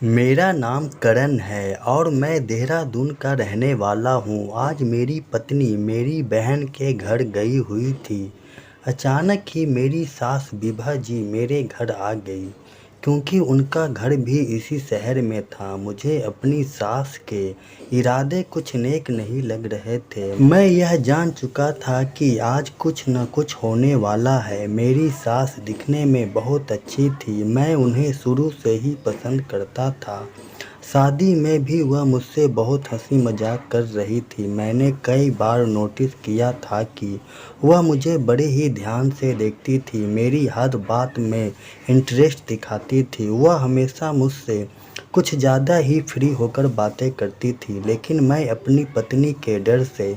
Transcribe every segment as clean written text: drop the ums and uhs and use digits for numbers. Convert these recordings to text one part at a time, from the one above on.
मेरा नाम करण है और मैं देहरादून का रहने वाला हूँ। आज मेरी पत्नी मेरी बहन के घर गई हुई थी। अचानक ही मेरी सास विभा जी मेरे घर आ गई, क्योंकि उनका घर भी इसी शहर में था। मुझे अपनी सास के इरादे कुछ नेक नहीं लग रहे थे। मैं यह जान चुका था कि आज कुछ न कुछ होने वाला है। मेरी सास दिखने में बहुत अच्छी थी। मैं उन्हें शुरू से ही पसंद करता था। शादी में भी वह मुझसे बहुत हंसी मजाक कर रही थी। मैंने कई बार नोटिस किया था कि वह मुझे बड़े ही ध्यान से देखती थी, मेरी हर बात में इंटरेस्ट दिखाती थी। वह हमेशा मुझसे कुछ ज़्यादा ही फ्री होकर बातें करती थी, लेकिन मैं अपनी पत्नी के डर से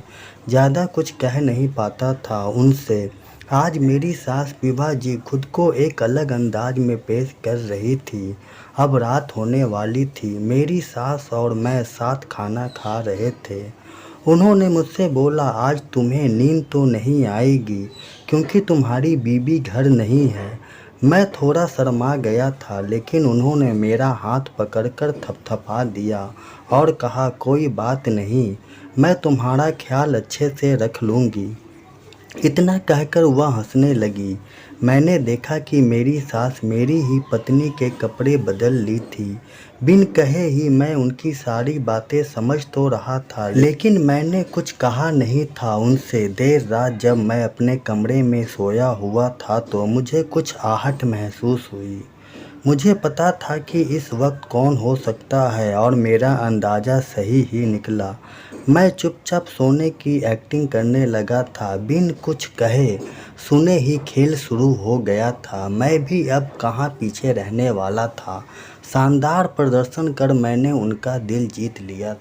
ज़्यादा कुछ कह नहीं पाता था उनसे। आज मेरी सास विभा जी खुद को एक अलग अंदाज में पेश कर रही थी। अब रात होने वाली थी। मेरी सास और मैं साथ खाना खा रहे थे। उन्होंने मुझसे बोला, आज तुम्हें नींद तो नहीं आएगी क्योंकि तुम्हारी बीबी घर नहीं है। मैं थोड़ा शर्मा गया था, लेकिन उन्होंने मेरा हाथ पकड़कर थपथपा दिया और कहा, कोई बात नहीं, मैं तुम्हारा ख्याल अच्छे से रख लूँगी। इतना कहकर वह हंसने लगी। मैंने देखा कि मेरी सास मेरी ही पत्नी के कपड़े बदल ली थी। बिन कहे ही मैं उनकी सारी बातें समझ तो रहा था, लेकिन मैंने कुछ कहा नहीं था उनसे। देर रात जब मैं अपने कमरे में सोया हुआ था तो मुझे कुछ आहट महसूस हुई। मुझे पता था कि इस वक्त कौन हो सकता है और मेरा अंदाज़ा सही ही निकला। मैं चुपचाप सोने की एक्टिंग करने लगा था। बिन कुछ कहे सुने ही खेल शुरू हो गया था। मैं भी अब कहाँ पीछे रहने वाला था। शानदार प्रदर्शन कर मैंने उनका दिल जीत लिया।